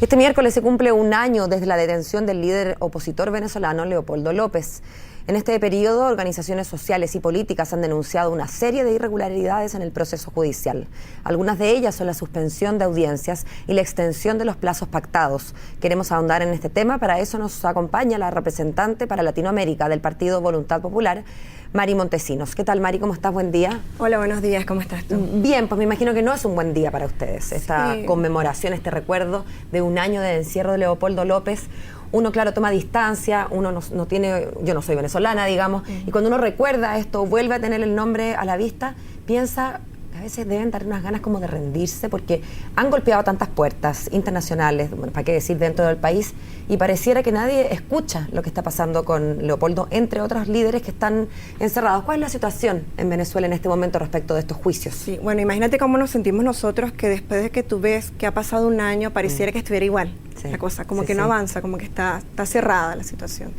Este miércoles se cumple un año desde la detención del líder opositor venezolano Leopoldo López. En este periodo, organizaciones sociales y políticas han denunciado una serie de irregularidades en el proceso judicial. Algunas de ellas son la suspensión de audiencias y la extensión de los plazos pactados. Queremos ahondar en este tema, para eso nos acompaña la representante para Latinoamérica del Partido Voluntad Popular, Mari Montesinos. ¿Qué tal, Mari? ¿Cómo estás? Buen día. Hola, buenos días. ¿Cómo estás tú? Bien, pues me imagino que no es un buen día para ustedes, esta conmemoración, este recuerdo de un año de encierro de Leopoldo López. Uno, claro, toma distancia, uno no tiene, yo no soy venezolana, digamos, y cuando uno recuerda esto, vuelve a tener el nombre a la vista, piensa que a veces deben dar unas ganas como de rendirse, porque han golpeado tantas puertas internacionales, bueno, para qué decir, dentro del país, y pareciera que nadie escucha lo que está pasando con Leopoldo, entre otros líderes que están encerrados. ¿Cuál es la situación en Venezuela en este momento respecto de estos juicios? Sí, bueno, imagínate cómo nos sentimos nosotros, que después de que tú ves que ha pasado un año, pareciera que estuviera igual. Sí, la cosa, como que no avanza, como que está cerrada la situación.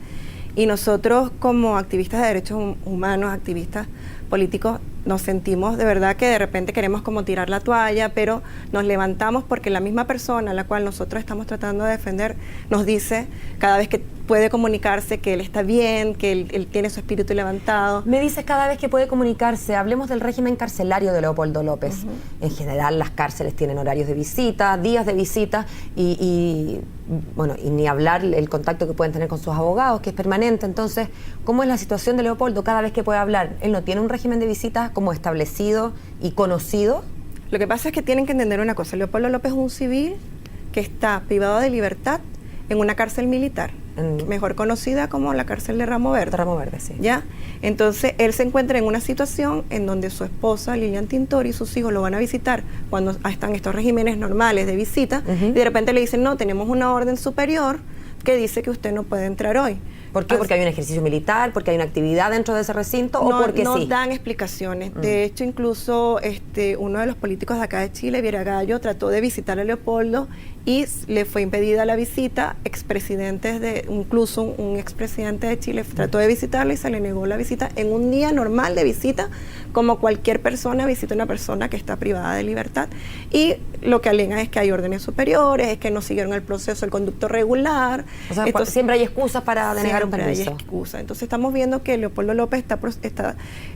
Y nosotros, como activistas de derechos humanos, activistas políticos, nos sentimos de verdad que de repente queremos como tirar la toalla, pero nos levantamos porque la misma persona a la cual nosotros estamos tratando de defender nos dice cada vez que puede comunicarse que él está bien, que él tiene su espíritu levantado. Me dices cada vez que puede comunicarse. Hablemos del régimen carcelario de Leopoldo López. En general, las cárceles tienen horarios de visita, días de visita y ni hablar el contacto que pueden tener con sus abogados, que es permanente. Entonces, ¿cómo es la situación de Leopoldo cada vez que puede hablar? Él no tiene un régimen de visitas como establecido y conocido. Lo que pasa es que tienen que entender una cosa. Leopoldo López es un civil que está privado de libertad en una cárcel militar, mejor conocida como la cárcel de Ramo Verde. Ramo Verde, sí. ¿Ya? Entonces, él se encuentra en una situación en donde su esposa, Lilian Tintori, y sus hijos lo van a visitar cuando están estos regímenes normales de visita, y de repente le dicen, no, tenemos una orden superior que dice que usted no puede entrar hoy. ¿Por qué? ¿Porque hay un ejercicio militar? ¿Porque hay una actividad dentro de ese recinto? ¿O porque no sí? Dan explicaciones. De hecho, incluso uno de los políticos de acá de Chile, Vieragallo, trató de visitar a Leopoldo y le fue impedida la visita. Incluso un expresidente de Chile trató de visitarle y se le negó la visita en un día normal de visita, como cualquier persona visita a una persona que está privada de libertad. Y lo que alegan es que hay órdenes superiores, es que no siguieron el proceso, el conducto regular. O sea, entonces, siempre hay excusas para denegar un permiso. Hay excusa. Entonces estamos viendo que Leopoldo López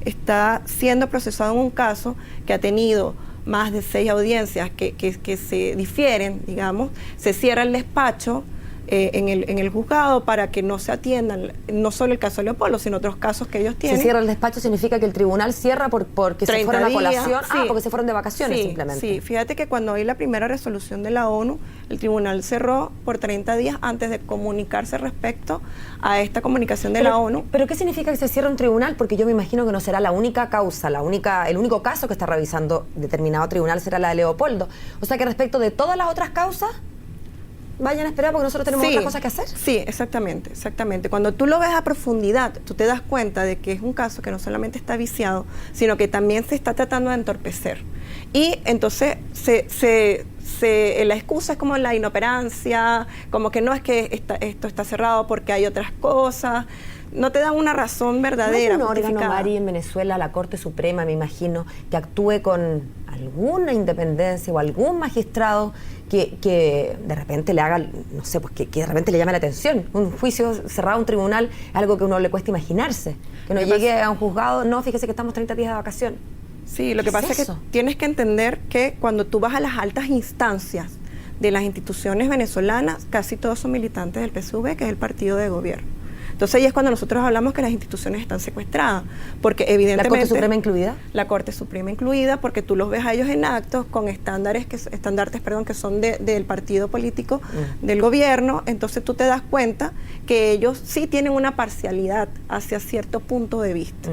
está siendo procesado en un caso que ha tenido más de 6 audiencias que se difieren, digamos. Se cierra el despacho en el juzgado para que no se atiendan no solo el caso de Leopoldo, sino otros casos que ellos tienen. ¿Se cierra el despacho significa que el tribunal cierra porque se fueron a colación? Sí. Porque se fueron de vacaciones simplemente. Sí, fíjate que cuando hay la primera resolución de la ONU, el tribunal cerró por 30 días antes de comunicarse respecto a esta comunicación de la ONU. ¿Pero qué significa que se cierra un tribunal? Porque yo me imagino que no será la única causa, el único caso que está revisando determinado tribunal será la de Leopoldo. O sea que respecto de todas las otras causas, vayan a esperar porque nosotros tenemos otras cosas que hacer. Sí, exactamente. Cuando tú lo ves a profundidad, tú te das cuenta de que es un caso que no solamente está viciado, sino que también se está tratando de entorpecer. Y entonces la excusa es como la inoperancia, como que no es que esto está cerrado porque hay otras cosas. No te dan una razón verdadera. ¿No hay un órgano, Mari, en Venezuela, la Corte Suprema, me imagino, que actúe con alguna independencia o algún magistrado que de repente le haga, no sé, pues que de repente le llame la atención? Un juicio cerrado, un tribunal, es algo que a uno le cuesta imaginarse. Que uno llegue a un juzgado, no, fíjese que estamos 30 días de vacación. Sí, lo que pasa es que tienes que entender que cuando tú vas a las altas instancias de las instituciones venezolanas, casi todos son militantes del PSUV, que es el partido de gobierno. Entonces ahí es cuando nosotros hablamos que las instituciones están secuestradas, porque evidentemente... ¿La Corte Suprema incluida? La Corte Suprema incluida, porque tú los ves a ellos en actos con estandartes que son del partido político del gobierno. Entonces tú te das cuenta que ellos sí tienen una parcialidad hacia cierto punto de vista.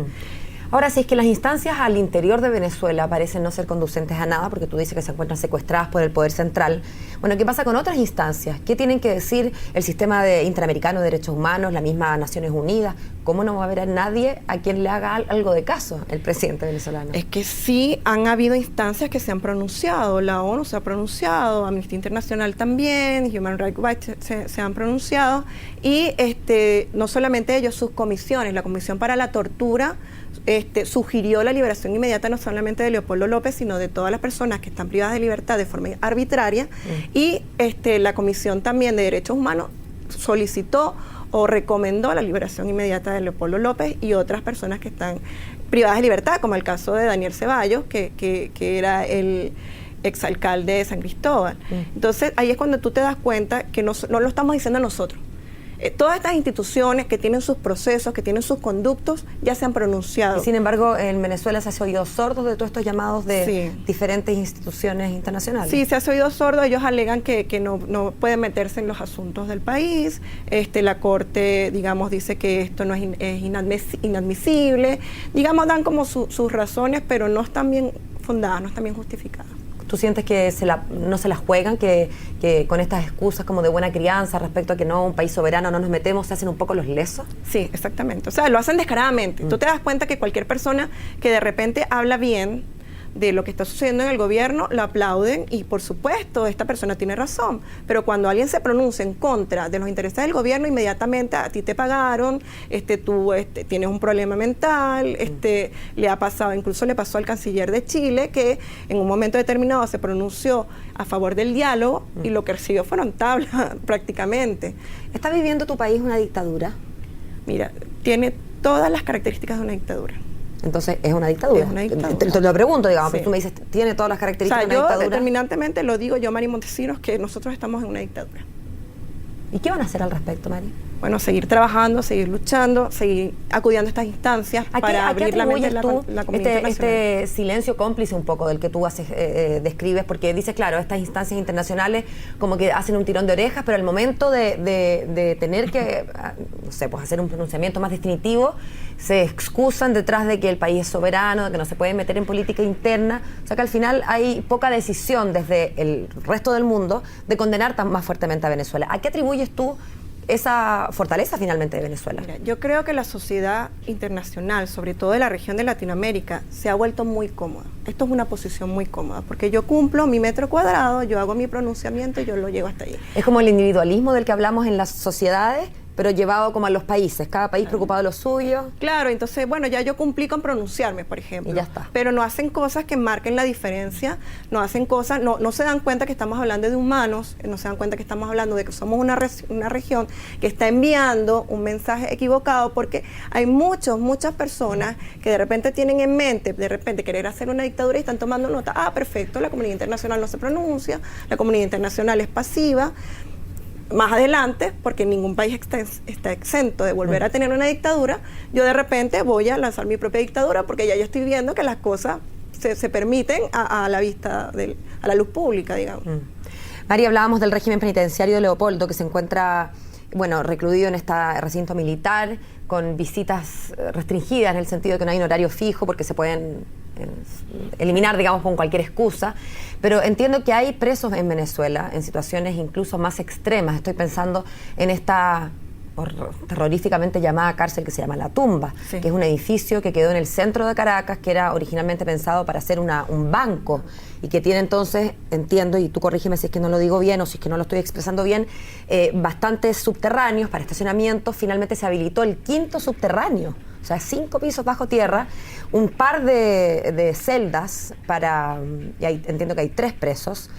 Ahora, si es que las instancias al interior de Venezuela parecen no ser conducentes a nada, porque tú dices que se encuentran secuestradas por el poder central, bueno, ¿qué pasa con otras instancias? ¿Qué tienen que decir el sistema interamericano de derechos humanos, la misma Naciones Unidas? ¿Cómo no va a haber a nadie a quien le haga algo de caso el presidente venezolano? Es que sí han habido instancias que se han pronunciado. La ONU se ha pronunciado, Amnistía Internacional también, Human Rights Watch se han pronunciado, y no solamente ellos, sus comisiones, la Comisión para la Tortura sugirió la liberación inmediata no solamente de Leopoldo López, sino de todas las personas que están privadas de libertad de forma arbitraria, y la Comisión también de Derechos Humanos solicitó o recomendó la liberación inmediata de Leopoldo López y otras personas que están privadas de libertad, como el caso de Daniel Ceballos, que era el exalcalde de San Cristóbal. Entonces, ahí es cuando tú te das cuenta que no lo estamos diciendo nosotros. Todas estas instituciones que tienen sus procesos, que tienen sus conductos, ya se han pronunciado. Y sin embargo, en Venezuela se hace oído sordo de todos estos llamados de diferentes instituciones internacionales. Sí, se hace oído sordo. Ellos alegan que no pueden meterse en los asuntos del país. La Corte, digamos, dice que esto no es inadmisible. Digamos, dan como sus razones, pero no están bien fundadas, no están bien justificadas. ¿Tú sientes que no se las juegan, que con estas excusas como de buena crianza respecto a que no, un país soberano, no nos metemos, se hacen un poco los lesos? Sí, exactamente. O sea, lo hacen descaradamente. Tú te das cuenta que cualquier persona que de repente habla bien de lo que está sucediendo en el gobierno, lo aplauden y, por supuesto, esta persona tiene razón. Pero cuando alguien se pronuncia en contra de los intereses del gobierno, inmediatamente a ti te pagaron, tú tienes un problema mental, le ha pasado, incluso le pasó al canciller de Chile, que en un momento determinado se pronunció a favor del diálogo y lo que recibió fueron tablas prácticamente. ¿Está viviendo tu país una dictadura? Mira, tiene todas las características de una dictadura. Entonces, ¿es una dictadura? Es una dictadura. Te lo pregunto, digamos, Sí. pero tú me dices, ¿tiene todas las características de una dictadura? Yo determinantemente lo digo, yo, Mari Montesinos, que nosotros estamos en una dictadura. ¿Y qué van a hacer al respecto, Mari? Bueno, seguir trabajando, seguir luchando, seguir acudiendo a estas instancias para abrir la mente de la comunidad internacional. Este silencio cómplice un poco del que tú describes, porque dices, claro, estas instancias internacionales como que hacen un tirón de orejas, pero al momento de tener que, no sé, pues hacer un pronunciamiento más definitivo, se excusan detrás de que el país es soberano, de que no se puede meter en política interna. O sea que al final hay poca decisión desde el resto del mundo de condenar más fuertemente a Venezuela. ¿A qué atribuyes tú esa fortaleza finalmente de Venezuela? Mira, yo creo que la sociedad internacional, sobre todo de la región de Latinoamérica, se ha vuelto muy cómoda. Esto es una posición muy cómoda, porque yo cumplo mi metro cuadrado, yo hago mi pronunciamiento y yo lo llevo hasta allí. Es como el individualismo del que hablamos en las sociedades, pero llevado como a los países, cada país preocupado de lo suyo. Claro, entonces, bueno, ya yo cumplí con pronunciarme, por ejemplo. Y ya está. Pero no hacen cosas que marquen la diferencia, no hacen cosas, no se dan cuenta que estamos hablando de humanos, no se dan cuenta que estamos hablando de que somos una región que está enviando un mensaje equivocado, porque hay muchas personas que de repente tienen en mente, querer hacer una dictadura y están tomando nota. Ah, perfecto, la comunidad internacional no se pronuncia, la comunidad internacional es pasiva. Más adelante, porque ningún país está exento de volver a tener una dictadura, yo de repente voy a lanzar mi propia dictadura porque ya yo estoy viendo que las cosas se permiten a la vista, a la luz pública, digamos. María, hablábamos del régimen penitenciario de Leopoldo, que se encuentra, bueno, recluido en este recinto militar, con visitas restringidas en el sentido de que no hay un horario fijo porque se pueden eliminar, digamos, con cualquier excusa, pero entiendo que hay presos en Venezuela en situaciones incluso más extremas. Estoy pensando en esta terroríficamente llamada cárcel que se llama La Tumba, sí, que es un edificio que quedó en el centro de Caracas, que era originalmente pensado para ser un banco, y que tiene entonces, entiendo, y tú corrígeme si es que no lo digo bien o si es que no lo estoy expresando bien, bastantes subterráneos para estacionamiento. Finalmente se habilitó el 5º subterráneo, o sea, 5 pisos bajo tierra, un par de celdas para, y entiendo que hay 3 presos.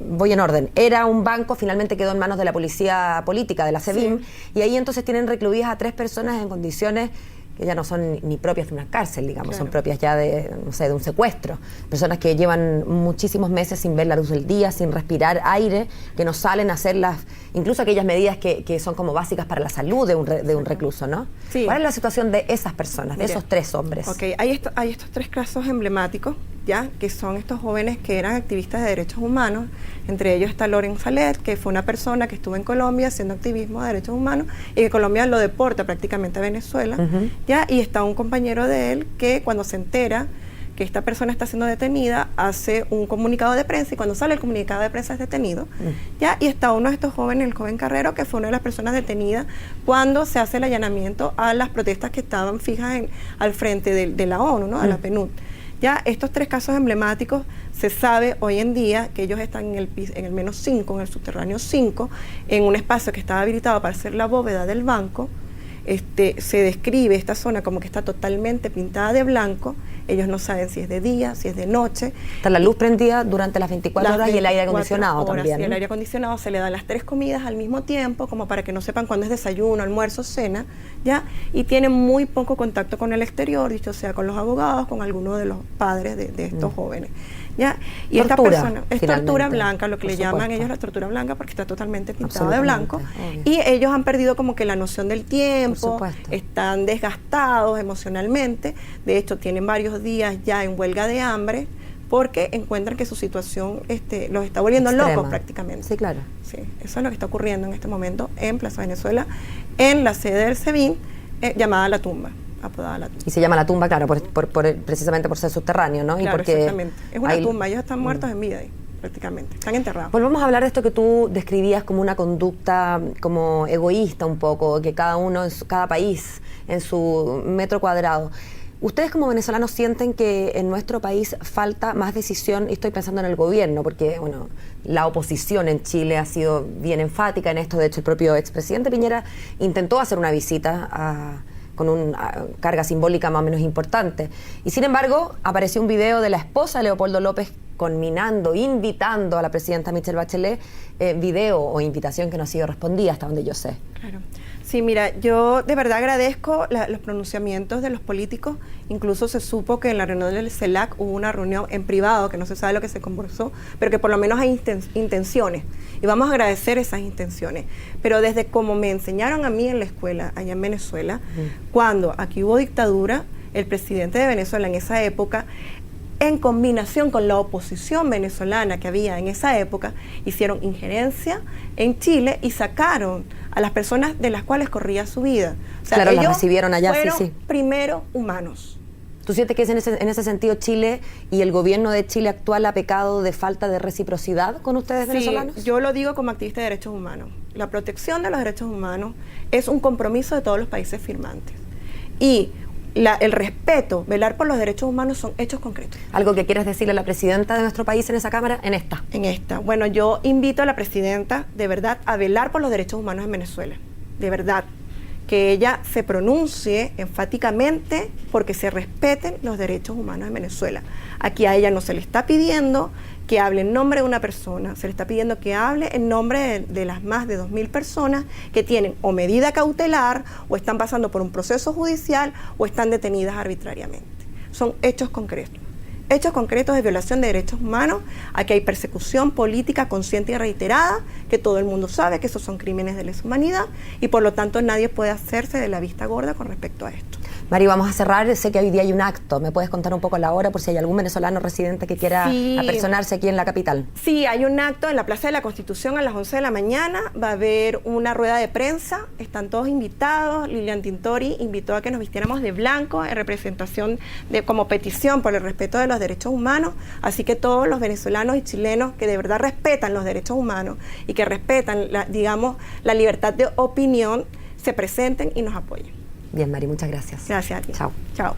Voy en orden. Era un banco, finalmente quedó en manos de la policía política, de la SEBIN, sí, y ahí entonces tienen recluidas a 3 personas en condiciones que ya no son ni propias de una cárcel, digamos, claro, son propias ya de, no sé, de un secuestro. Personas que llevan muchísimos meses sin ver la luz del día, sin respirar aire, que no salen a hacer incluso aquellas medidas que son como básicas para la salud de un recluso, ¿no? Sí. ¿Cuál es la situación de esas personas, de esos 3 hombres? Ok, hay estos 3 casos emblemáticos, ya, que son estos jóvenes que eran activistas de derechos humanos. Entre ellos está Loren Salet, que fue una persona que estuvo en Colombia haciendo activismo de derechos humanos y que Colombia lo deporta prácticamente a Venezuela, ya, y está un compañero de él que cuando se entera que esta persona está siendo detenida, hace un comunicado de prensa, y cuando sale el comunicado de prensa es detenido, ya, y está uno de estos jóvenes, el joven Carrero, que fue una de las personas detenidas cuando se hace el allanamiento a las protestas que estaban fijas al frente de la ONU, ¿no? A la PNUD. Ya, estos 3 casos emblemáticos, se sabe hoy en día que ellos están en el menos 5, en el subterráneo 5, en un espacio que estaba habilitado para hacer la bóveda del banco, se describe esta zona como que está totalmente pintada de blanco. Ellos no saben si es de día, si es de noche. Está la luz prendida durante las 24 horas y el aire acondicionado también. Y el aire acondicionado, se le dan las 3 comidas al mismo tiempo, como para que no sepan cuándo es desayuno, almuerzo, cena, ¿ya? Y tienen muy poco contacto con el exterior, dicho sea con los abogados, con alguno de los padres de estos jóvenes, ¿ya? Y tortura, esta persona es tortura blanca, lo que le llaman ellos la tortura blanca, porque está totalmente pintado de blanco. Obvio. Y ellos han perdido como que la noción del tiempo, están desgastados emocionalmente. De hecho, tienen varios días ya en huelga de hambre porque encuentran que su situación los está volviendo locos prácticamente. Sí, claro. Sí, eso es lo que está ocurriendo en este momento en Plaza Venezuela, en la sede del SEBIN, llamada La Tumba. Apodada La Tumba. Y se llama La Tumba, claro, precisamente por ser subterráneo, ¿no? Claro, y porque exactamente. Es una tumba, ellos están muertos en vida ahí, prácticamente, están enterrados. Volvamos a hablar de esto que tú describías como una conducta como egoísta un poco, que cada país en su metro cuadrado. ¿Ustedes como venezolanos sienten que en nuestro país falta más decisión? Y estoy pensando en el gobierno, porque bueno, la oposición en Chile ha sido bien enfática en esto. De hecho, el propio expresidente Piñera intentó hacer una visita con una carga simbólica más o menos importante. Y sin embargo, apareció un video de la esposa de Leopoldo López conminando, invitando a la presidenta Michelle Bachelet, video o invitación que no ha sido respondida hasta donde yo sé. Claro. Sí, mira, yo de verdad agradezco los pronunciamientos de los políticos. Incluso se supo que en la reunión del CELAC hubo una reunión en privado, que no se sabe lo que se conversó, pero que por lo menos hay intenciones. Y vamos a agradecer esas intenciones. Pero desde como me enseñaron a mí en la escuela, allá en Venezuela, cuando aquí hubo dictadura, el presidente de Venezuela en esa época, en combinación con la oposición venezolana que había en esa época, hicieron injerencia en Chile y sacaron a las personas de las cuales corría su vida. O sea, claro, ellos las recibieron allá, fueron primero humanos. ¿Tú sientes que en ese sentido Chile y el gobierno de Chile actual ha pecado de falta de reciprocidad con ustedes venezolanos? Sí, yo lo digo como activista de derechos humanos. La protección de los derechos humanos es un compromiso de todos los países firmantes. Y el respeto, velar por los derechos humanos son hechos concretos. ¿Algo que quieras decirle a la presidenta de nuestro país en esa Cámara, en esta? En esta. Bueno, yo invito a la presidenta, de verdad, a velar por los derechos humanos en Venezuela. De verdad. Que ella se pronuncie enfáticamente porque se respeten los derechos humanos en Venezuela. Aquí a ella no se le está pidiendo que hable en nombre de una persona, se le está pidiendo que hable en nombre de las más de 2.000 personas que tienen o medida cautelar o están pasando por un proceso judicial o están detenidas arbitrariamente. Son hechos concretos. Hechos concretos de violación de derechos humanos. Aquí hay persecución política consciente y reiterada, que todo el mundo sabe que esos son crímenes de lesa humanidad y por lo tanto nadie puede hacerse de la vista gorda con respecto a esto. Mari, vamos a cerrar. Sé que hoy día hay un acto. ¿Me puedes contar un poco la hora por si hay algún venezolano residente que quiera apersonarse aquí en la capital? Sí, hay un acto en la Plaza de la Constitución a las 11 de la mañana. Va a haber una rueda de prensa. Están todos invitados. Lilian Tintori invitó a que nos vistiéramos de blanco en representación como petición por el respeto de los derechos humanos. Así que todos los venezolanos y chilenos que de verdad respetan los derechos humanos y que respetan, la libertad de opinión, se presenten y nos apoyen. Bien, Mari, muchas gracias. Gracias a ti. Chao. Chao.